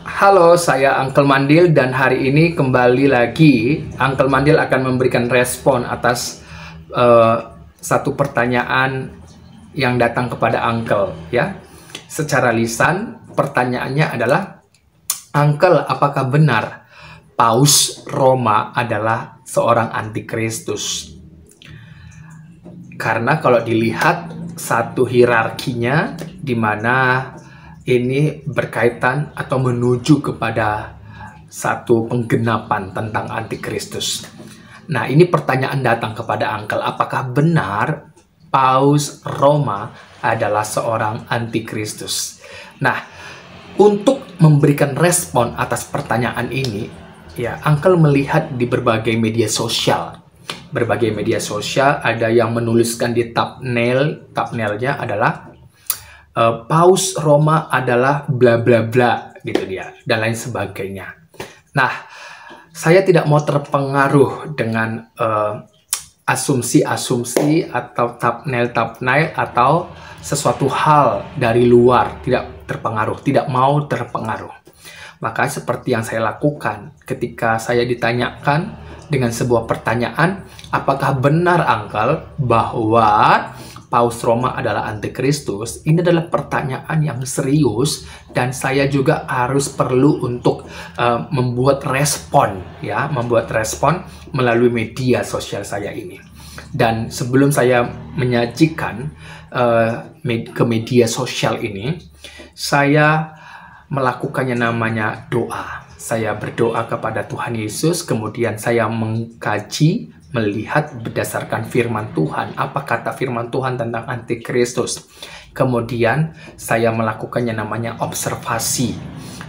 Halo, saya Uncle Mandil dan hari ini kembali lagi Uncle Mandil akan memberikan respon atas satu pertanyaan yang datang kepada Uncle ya. Secara lisan, pertanyaannya adalah, Uncle, apakah benar Paus Roma adalah seorang antikristus? Karena kalau dilihat satu hierarkinya di mana ini berkaitan atau menuju kepada satu penggenapan tentang antikristus. Nah, ini pertanyaan datang kepada Uncle, apakah benar Paus Roma adalah seorang antikristus? Nah, untuk memberikan respon atas pertanyaan ini, ya, Uncle melihat di berbagai media sosial. Berbagai media sosial ada yang menuliskan di thumbnailnya adalah Paus Roma adalah bla bla bla gitu dia, dan lain sebagainya. Nah, saya tidak mau terpengaruh dengan asumsi-asumsi atau thumbnail atau sesuatu hal dari luar, tidak mau terpengaruh. Maka seperti yang saya lakukan ketika saya ditanyakan dengan sebuah pertanyaan, apakah benar Uncle bahwa Paus Roma adalah antikristus? Ini adalah pertanyaan yang serius dan saya juga harus perlu untuk membuat respon melalui media sosial saya ini. Dan sebelum saya menyajikan ke media sosial ini, saya melakukannya namanya doa. Saya berdoa kepada Tuhan Yesus, kemudian saya mengkaji, melihat berdasarkan firman Tuhan, apa kata firman Tuhan tentang antikristus. Kemudian saya melakukannya namanya observasi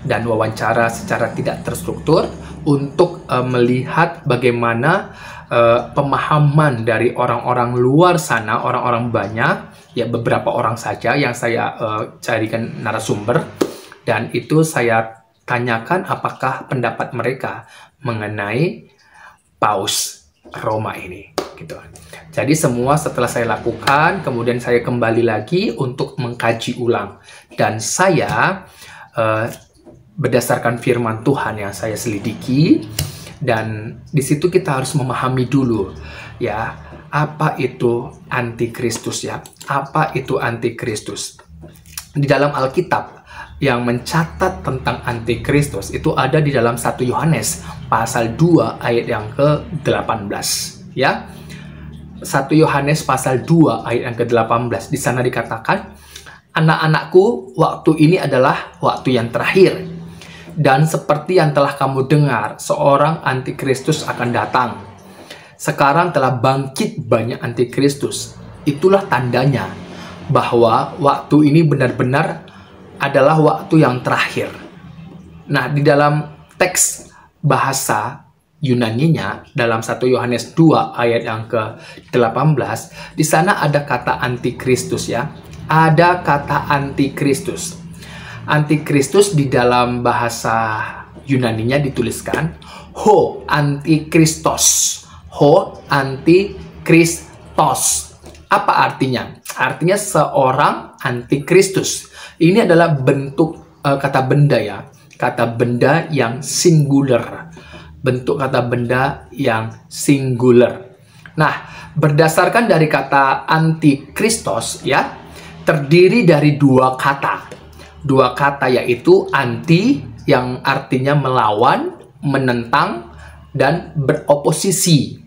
dan wawancara secara tidak terstruktur untuk melihat bagaimana pemahaman dari orang-orang luar sana, orang-orang banyak, ya beberapa orang saja yang saya carikan narasumber, dan itu saya tanyakan apakah pendapat mereka mengenai Paus Roma ini gitu. Jadi semua setelah saya lakukan, kemudian saya kembali lagi untuk mengkaji ulang, dan saya berdasarkan firman Tuhan yang saya selidiki, dan di situ kita harus memahami dulu ya, apa itu antikristus ya, apa itu antikristus. Di dalam Alkitab yang mencatat tentang antikristus itu ada di dalam 1 Yohanes pasal 2 ayat yang ke-18 ya. 1 Yohanes pasal 2 ayat yang ke-18, di sana dikatakan, anak-anakku, waktu ini adalah waktu yang terakhir, dan seperti yang telah kamu dengar, seorang antikristus akan datang. Sekarang telah bangkit banyak antikristus. Itulah tandanya bahwa waktu ini benar-benar adalah waktu yang terakhir. Nah, di dalam teks bahasa Yunaninya, dalam 1 Yohanes 2 ayat yang ke-18, di sana ada kata antikristus ya. Ada kata antikristus. Antikristus di dalam bahasa Yunaninya dituliskan ho antikristos. Ho antikristos. Apa artinya? Artinya seorang antikristus. Ini adalah bentuk kata benda ya. Kata benda yang singular. Bentuk kata benda yang singular. Nah, berdasarkan dari kata antikristos ya, terdiri dari dua kata. Dua kata yaitu anti yang artinya melawan, menentang, dan beroposisi.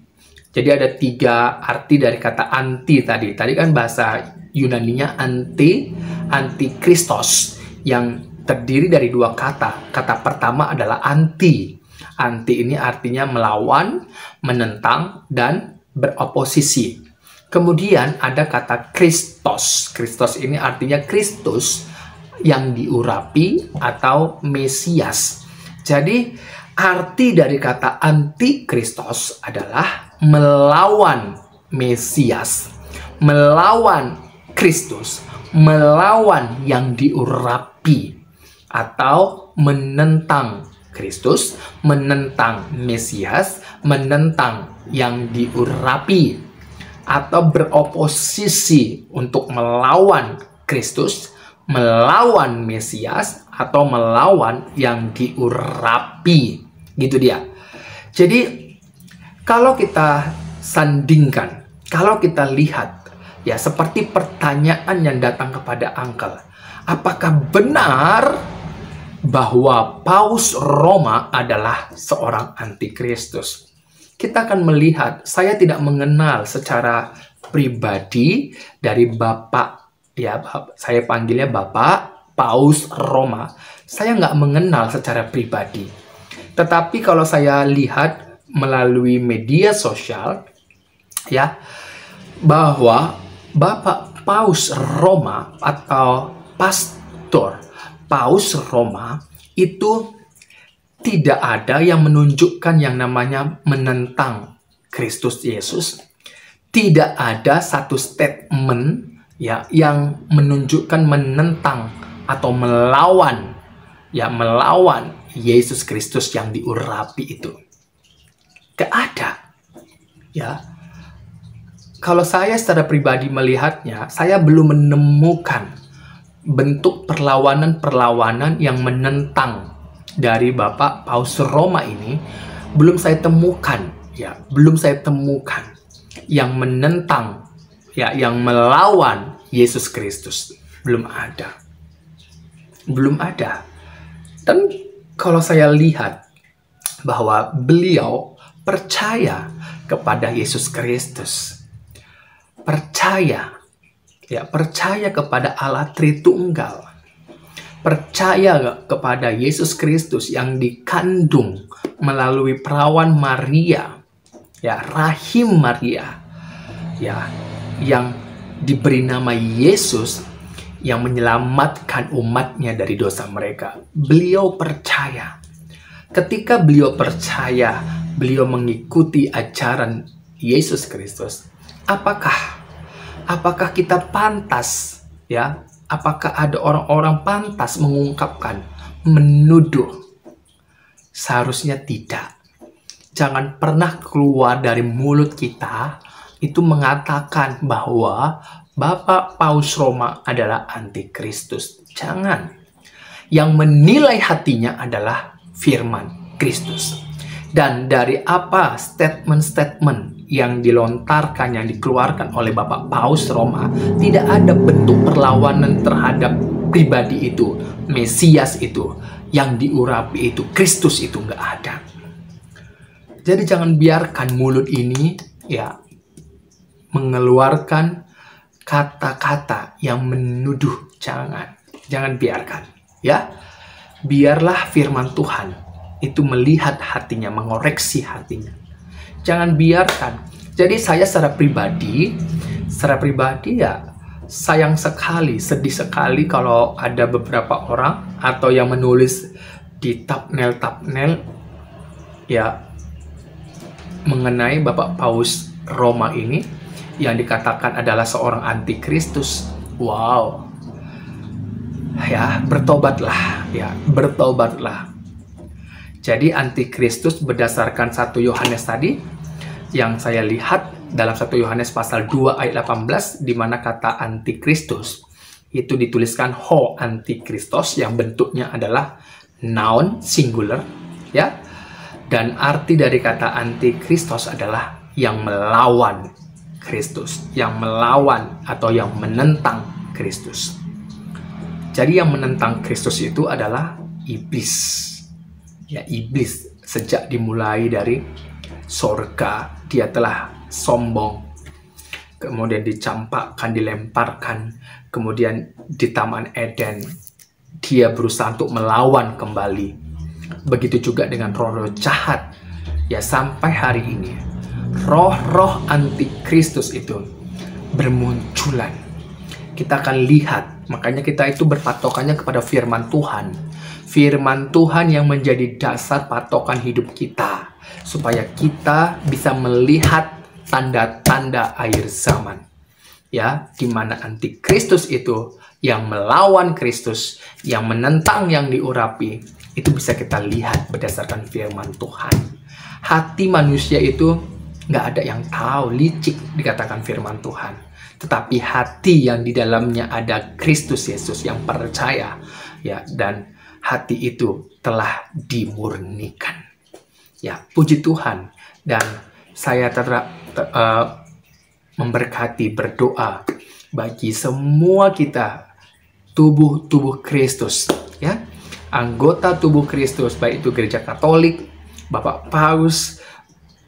Jadi ada tiga arti dari kata anti tadi. Tadi kan bahasa Yunaninya antikristos yang terdiri dari dua kata. Kata pertama adalah anti. Anti ini artinya melawan, menentang, dan beroposisi. Kemudian ada kata Kristos. Kristos ini artinya Kristus yang diurapi atau Mesias. Jadi arti dari kata antikristos adalah melawan Mesias, melawan Kristus, melawan yang diurapi, atau menentang Kristus, menentang Mesias, menentang yang diurapi, atau beroposisi untuk melawan Kristus, melawan Mesias, atau melawan yang diurapi. Gitu dia. Jadi kalau kita sandingkan, kalau kita lihat ya seperti pertanyaan yang datang kepada Uncle, apakah benar bahwa Paus Roma adalah seorang antikristus? Kita akan melihat, saya tidak mengenal secara pribadi dari Bapak, ya saya panggilnya Bapak Paus Roma. Saya nggak mengenal secara pribadi. Tetapi kalau saya lihat melalui media sosial, ya, bahwa Bapak Paus Roma atau Pastor Paus Roma itu tidak ada yang menunjukkan yang namanya menentang Kristus Yesus. Tidak ada satu statement ya yang menunjukkan menentang atau melawan Yesus Kristus yang diurapi itu. Gak ada. Ya. Kalau saya secara pribadi melihatnya, saya belum menemukan bentuk perlawanan-perlawanan yang menentang dari Bapak Paus Roma ini. Belum saya temukan, ya, belum saya temukan yang menentang, ya, yang melawan Yesus Kristus. Belum ada. Belum ada. Dan kalau saya lihat bahwa beliau percaya kepada Yesus Kristus, percaya kepada Allah Tritunggal, percaya kepada Yesus Kristus yang dikandung melalui perawan Maria, ya, rahim Maria, ya, yang diberi nama Yesus, yang menyelamatkan umatnya dari dosa mereka. Beliau percaya. Ketika beliau percaya, beliau mengikuti ajaran Yesus Kristus. Apakah kita pantas, ya? Apakah ada orang-orang pantas mengungkapkan, menuduh? Seharusnya tidak. Jangan pernah keluar dari mulut kita itu mengatakan bahwa Bapak Paus Roma adalah antikristus. Jangan. Yang menilai hatinya adalah firman Kristus. Dan dari apa statement-statement yang dilontarkan, yang dikeluarkan oleh Bapak Paus Roma, tidak ada bentuk perlawanan terhadap pribadi itu, Mesias itu, yang diurapi itu, Kristus itu, nggak ada. Jadi jangan biarkan mulut ini, ya, mengeluarkan kata-kata yang menuduh. Jangan biarkan, ya. Biarlah firman Tuhan itu melihat hatinya, mengoreksi hatinya. Jangan biarkan. Jadi saya secara pribadi ya, sayang sekali, sedih sekali kalau ada beberapa orang atau yang menulis di thumbnail ya mengenai Bapak Paus Roma ini yang dikatakan adalah seorang antikristus. Wow. Ya, bertobatlah, ya, bertobatlah. Jadi antikristus berdasarkan 1 Yohanes tadi yang saya lihat dalam 1 Yohanes pasal 2 ayat 18, di mana kata antikristus itu dituliskan ho antikristos, yang bentuknya adalah noun singular, ya. Dan arti dari kata antikristos adalah yang melawan Kristus, yang melawan atau yang menentang Kristus. Jadi yang menentang Kristus itu adalah iblis. Ya, iblis sejak dimulai dari sorga, dia telah sombong, kemudian dicampakkan, dilemparkan, kemudian di Taman Eden dia berusaha untuk melawan kembali. Begitu juga dengan roh-roh jahat, ya, sampai hari ini roh-roh antikristus itu bermunculan. Kita akan lihat, makanya kita itu berpatokannya kepada firman Tuhan. Firman Tuhan yang menjadi dasar patokan hidup kita, supaya kita bisa melihat tanda-tanda akhir zaman. Ya, di mana antikristus itu yang melawan Kristus, yang menentang yang diurapi, itu bisa kita lihat berdasarkan firman Tuhan. Hati manusia itu nggak ada yang tahu, licik dikatakan firman Tuhan. Tetapi hati yang di dalamnya ada Kristus Yesus yang percaya, ya, dan hati itu telah dimurnikan. Ya, puji Tuhan. Dan saya memberkati, berdoa bagi semua kita, tubuh Kristus, ya, anggota tubuh Kristus, baik itu gereja Katolik, Bapak Paus,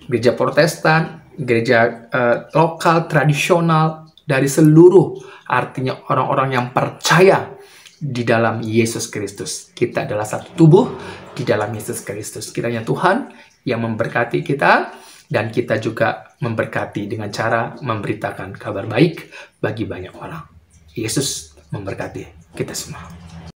gereja Protestan, gereja lokal, tradisional, dari seluruh, artinya orang-orang yang percaya di dalam Yesus Kristus. Kita adalah satu tubuh di dalam Yesus Kristus. Kiranya Tuhan yang memberkati kita, dan kita juga memberkati dengan cara memberitakan kabar baik bagi banyak orang. Yesus memberkati kita semua.